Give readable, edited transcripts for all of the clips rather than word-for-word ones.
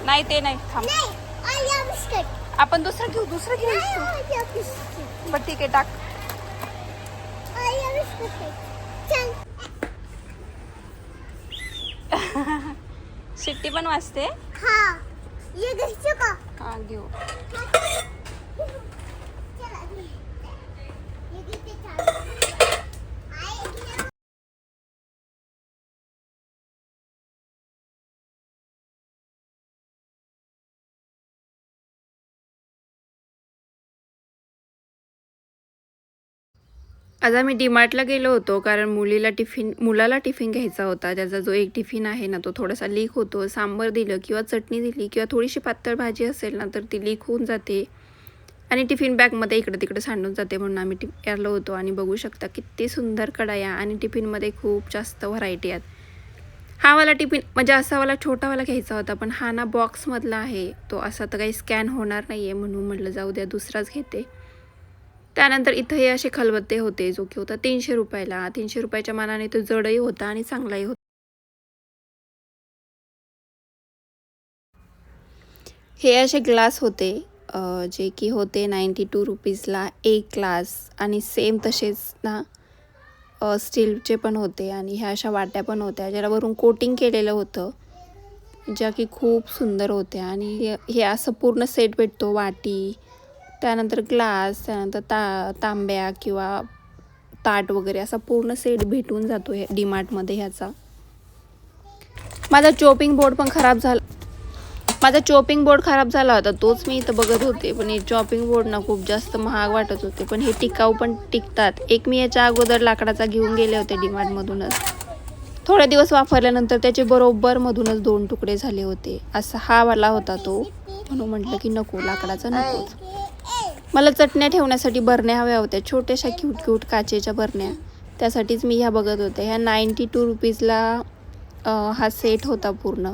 नाही ते नाही, थांब. आपण दुसरं घेऊ बरं ठीक आहे, टाक. शिट्टी पण वाजते. हा घेऊ. आज आम्ही डीमार्टला गेलो होतो कारण मुलाला टिफिन घ्यायचा होता. त्याचा जो एक टिफिन आहे ना तो थोडासा लीक होतो. सांबार दिलं किंवा चटणी दिली किंवा थोडीशी पातळ भाजी असेल ना तर ती लीक होऊन जाते आणि टिफिन बॅगमध्ये इकडं तिकडं सांडून जाते. म्हणून आम्ही आलो होतो आणि बघू शकता किती सुंदर कढाया आणि टिफिनमध्ये खूप जास्त व्हरायटी आहेत. हा वाला टिफिन म्हणजे असावाला छोटावाला घ्यायचा होता, पण हा ना बॉक्समधला आहे. तो असा तर काही स्कॅन होणार नाही आहे म्हणून म्हटलं जाऊ द्या दुसराच घेते. त्यानंतर इथं हे असे खलबत्ते होते जो की होता 300 रुपयाला. 300 रुपयाच्या मानाने तो जडही होता आणि चांगलाही होता. हे असे ग्लास होते जे की होते 92 रुपीजला एक ग्लास आणि सेम तसेच ना स्टीलचे पण होते आणि ह्या अशा वाट्या पण होत्या ज्याला वरून कोटिंग केलेलं होतं, ज्या की खूप सुंदर होत्या. आणि हे असं पूर्ण सेट भेटतो, वाटी, त्यानंतर ग्लास, त्यानंतर तांब्या किंवा ताट वगैरे असा पूर्ण सेट भेटून जातो हे डीमार्टमध्ये. ह्याचा माझा चॉपिंग बोर्ड खराब झाला होता, तोच मी इथं बघत होते. पण हे चॉपिंग बोर्ड ना खूप जास्त महाग वाटत होते, पण हे टिकाऊ पण टिकतात. एक मी याच्या अगोदर लाकडाचा घेऊन गेले होते डीमार्टमधूनच. थोडे दिवस वापरल्यानंतर त्याचे बरोबर मधूनच 2 तुकडे झाले होते. असा हा वाला होता तो, म्हणून म्हटलं की नको, लाकडाचा नकोच. मला चटण्या ठेवण्यासाठी बरण्या हव्या होत्या, छोट्याशा क्यूट काचेच्या बरण्या. त्यासाठीच मी ह्या बघत होते. ह्या 92 रुपीजला हा सेट होता पूर्ण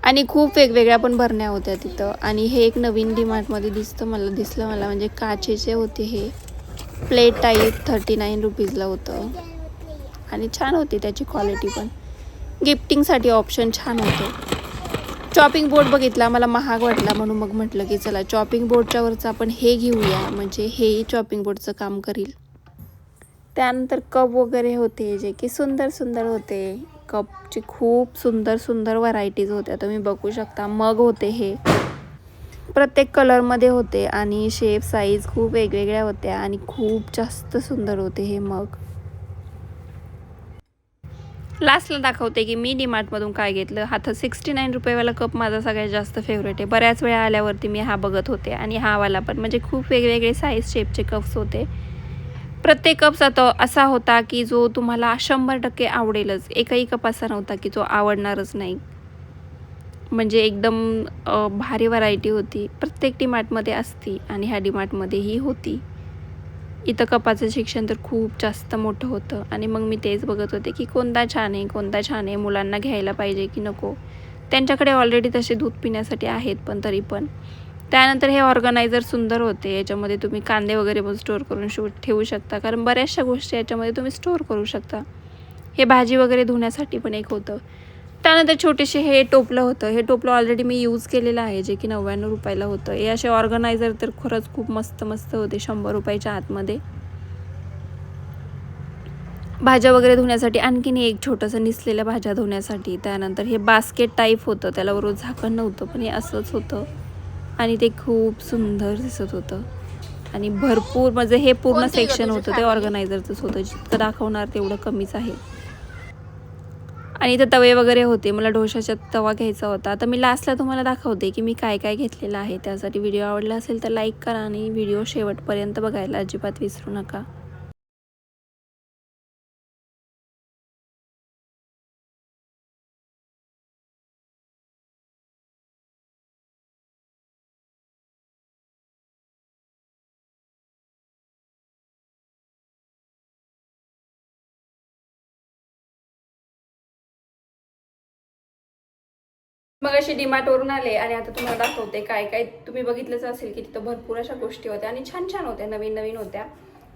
आणि खूप वेगवेगळ्या पण बरण्या होत्या तिथं. आणि हे एक नवीन डीमार्टमध्ये दिसलं मला म्हणजे काचेचे होते. हे प्लेट टाईप 39 रुपीजला होतं आणि छान होती त्याची क्वालिटी पण. गिफ्टिंगसाठी ऑप्शन छान होतं. चॉपिंग बोर्ड बघितला, मला महाग वाटला म्हणून मग म्हटलं की चला चॉपिंग बोर्डच्या वरचं आपण हे घेऊया, म्हणजे हेही चॉपिंग बोर्डचं काम करील. त्यानंतर कप वगैरे होते जे की सुंदर होते. कपची खूप सुंदर व्हरायटीज होत्या, तुम्ही बघू शकता. मग होते हे प्रत्येक कलरमध्ये होते आणि शेप साईज खूप वेगवेगळ्या होत्या आणि खूप जास्त सुंदर होते हे मग. लास्टला दाखवते की मी डीमार्टमधून काय घेतलं. हा तर 69 रुपयेवाला कप माझा सगळ्यात जास्त फेवरेट आहे. बऱ्याच वेळा आल्यावरती मी हा बघत होते आणि हा वाला पण, म्हणजे खूप वेगवेगळे साईज शेपचे कप्स होते. प्रत्येक कपचा तो असा होता की जो तुम्हाला 100% आवडेलच. एकही कप असा नव्हता की जो आवडणारच नाही. म्हणजे एकदम भारी व्हरायटी होती. प्रत्येक डीमार्टमध्ये असती आणि ह्या डीमार्टमध्येही होती. इथं कपाचं शिक्षण तर खूप जास्त मोठं होतं आणि मग मी तेच बघत होते की कोणता छान आहे, मुलांना घ्यायला पाहिजे की नको. त्यांच्याकडे ऑलरेडी तसे दूध पिण्यासाठी आहेत, पण तरी पण. त्यानंतर हे ऑर्गनायझर सुंदर होते. याच्यामध्ये तुम्ही कांदे वगैरे पण स्टोअर करून ठेवू शकता, कारण बऱ्याचशा गोष्टी याच्यामध्ये तुम्ही स्टोअर करू शकता. हे भाजी वगैरे धुण्यासाठी पण एक होतं. त्यानंतर छोटेसे हे टोपलं होतं. हे टोपलं ऑलरेडी मी यूज केलेलं आहे, जे की 99 रुपयाला होतं. हे असे ऑर्गनायझर तर खरंच खूप मस्त होते 100 रुपयाच्या आतमध्ये. भाज्या वगैरे धुण्यासाठी आणखीन एक छोटंसं निसलेल्या भाज्या धुण्यासाठी. त्यानंतर हे बास्केट टाईप होतं, त्याला बरोबर झाकण नव्हतं, पण हे असंच होतं आणि ते खूप सुंदर दिसत होतं. आणि भरपूर म्हणजे हे पूर्ण सेक्शन होतं ते ऑर्गनायझरचंच होतं. जितकं दाखवणार तेवढं कमीच आहे. आणि इथं तवे वगैरे होते. मला डोशाचा तवा घ्यायचा होता. आता मी लास्टला तुम्हाला दाखवते की मी काय घेतलेलं आहे. त्यासाठी व्हिडिओ आवडला असेल तर लाईक करा आणि व्हिडिओ शेवटपर्यंत बघायला अजिबात विसरू नका. मग अशी डीमार्टवरून आले आणि आता तुम्हाला दाखवते काय तुम्ही बघितलंच असेल की तिथं भरपूर अशा गोष्टी होत्या आणि छान होत्या, नवीन होत्या.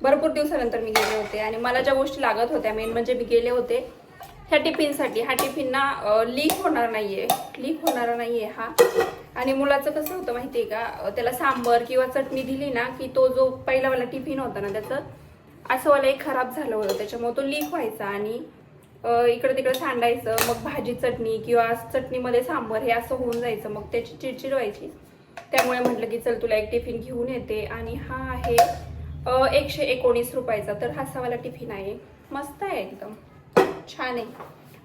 भरपूर दिवसानंतर मी गेले होते आणि मला ज्या गोष्टी लागत होत्या मेन म्हणजे मी गेले होते ह्या टिफिनसाठी. हा टिफिन ना लीक होणार नाहीये हा. आणि मुलाचं कसं होतं माहितीये का, त्याला सांबर किंवा चटणी दिली ना की तो जो पहिलावाला टिफिन होता ना त्याचं असं वाला एक खराब झालं होतं, त्याच्यामुळे तो लीक व्हायचा आणि इकडे तिकडे सांडायचं, मग भाजी चटणी किंवा चटणीमध्ये सांबर हे असं होऊन जायचं, मग त्याची चिडचिड व्हायची. त्यामुळे म्हटलं की चल तुला एक टिफिन घेऊन येते. आणि हा आहे 119 रुपयाचा. तर हा असावाला टिफिन आहे, मस्त आहे, एकदम छान आहे.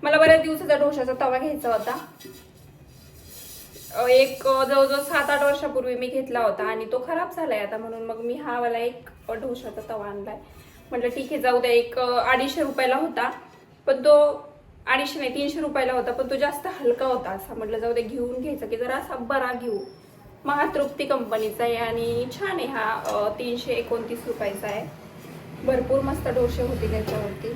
मला बऱ्याच दिवसाचा डोशाचा तवा घ्यायचा होता. एक जवळजवळ 7-8 वर्षापूर्वी मी घेतला होता आणि तो खराब झालाय आता, म्हणून मग मी हा वाला एक डोशाचा तवा आणलाय. म्हटलं ठीक आहे जाऊ द्या. एक 250 रुपयाला होता, पण तो 250 नाही 300 रुपयाला होता, पण तो जास्त हलका होता असा. म्हटलं जाऊ दे घेऊन घ्यायचा की जरा असा बरा घेऊ. महातृप्ती कंपनीचा आहे आणि छान आहे हा. 329 रुपयाचा आहे. भरपूर मस्त डोसे होते त्याच्यावरती.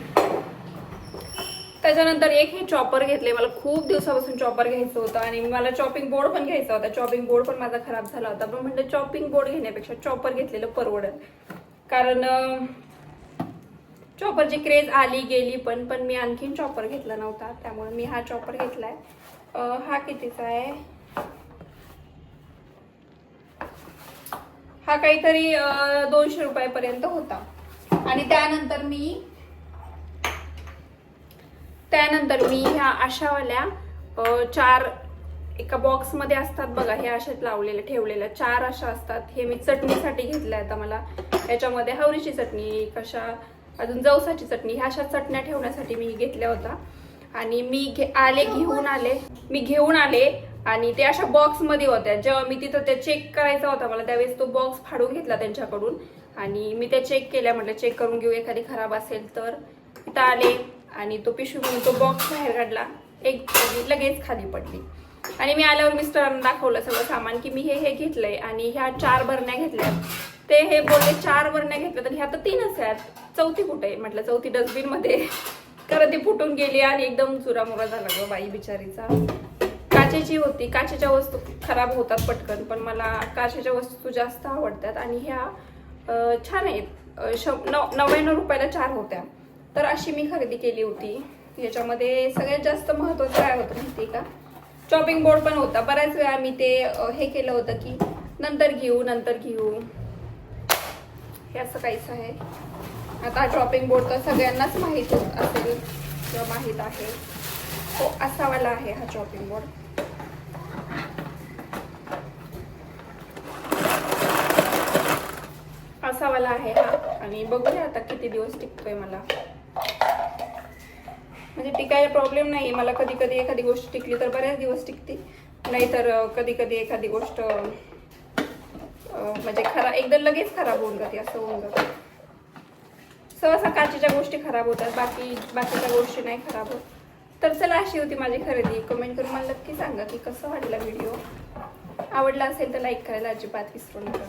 त्याच्यानंतर एक हे चॉपर घेतले. मला खूप दिवसापासून चॉपर घ्यायचं होतं आणि मला चॉपिंग बोर्ड पण घ्यायचा होता. चॉपिंग बोर्ड पण माझा खराब झाला होता, पण म्हटलं चॉपिंग बोर्ड घेण्यापेक्षा चॉपर घेतलेलं परवडेल. कारण चॉपरची क्रेज आली गेली, पण मी आणखीन चॉपर घेतला नव्हता, त्यामुळे मी हा चॉपर घेतलाय. हा कितीचा आहे, हा काहीतरी 200 रुपयापर्यंत होता. आणि त्यानंतर मी ह्या अशावाल्या 4 एका बॉक्समध्ये असतात बघा, हे अशात लावलेल्या ठेवलेल्या 4 अशा असतात. हे मी चटणीसाठी घेतल्या. आता मला याच्यामध्ये हवरीची चटणी, कशा अजून जवसाची चटणी, ह्या अशा चटण्या ठेवण्यासाठी मी घेतल्या होत्या. आणि मी घेऊन आले आणि ते अशा बॉक्समध्ये होत्या. जेव्हा मी तिथं ते चेक करायचा होता मला, त्यावेळेस तो बॉक्स फाडून घेतला त्यांच्याकडून आणि मी त्या चेक केल्या. म्हटलं चेक करून घेऊ, एखादी खराब असेल तर. इथं आले आणि तो पिशवीमधून तो बॉक्स बाहेर काढला, एक लगेच खाली पडली. आणि मी आल्यावर मिस्टरांना दाखवलं सगळं सामान की मी हे घेतलंय आणि ह्या 4 बरण्या घेतल्या. ते हे बोलले 4 बरण्या घेतल्या, तर ह्या तर 3च आहेत, चौथी कुठे आहे. म्हटलं चौथी डस्टबिन मध्ये. कारण ती फुटून गेली आणि एकदम चुरामुरा झाला ग बाई बिचारीचा. काचेची होती. काचेच्या वस्तू खराब होतात पटकन, पण मला काचेच्या वस्तू जास्त आवडतात. आणि ह्या छान आहेत. 99 रुपयाला 4 होत्या. तर अशी मी खरेदी केली होती. याच्यामध्ये सगळ्यात जास्त महत्त्वाचं काय होतं माहिती का, चॉपिंग बोर्ड पण होता. बऱ्याच वेळा मी ते हे केलं होतं की नंतर घेऊ. हे असं काहीच आहे. आता चॉपिंग बोर्ड तर सगळ्यांनाच माहीत असेल किंवा माहीत आहे. हो, असावाला आहे हा चॉपिंग बोर्ड. असावाला आहे हा. आणि बघूया आता किती दिवस टिकतोय. मला म्हणजे टिकायला प्रॉब्लेम नाही. मला कधी कधी एखादी गोष्ट टिकली तर बऱ्याच दिवस टिकते, नाहीतर कधी कधी एखादी गोष्ट म्हणजे एकदम लगेच खराब होऊन जाते, असं होऊन जातं. सहसा काचेच्या गोष्टी खराब होतात, बाकीच्या गोष्टी नाही खराब होत. तर चला, अशी होती माझी खरेदी. कमेंट करून मला नक्की सांगा की कसं वाटलं व्हिडिओ. आवडला असेल तर लाईक करायला अजिबात विसरू नका.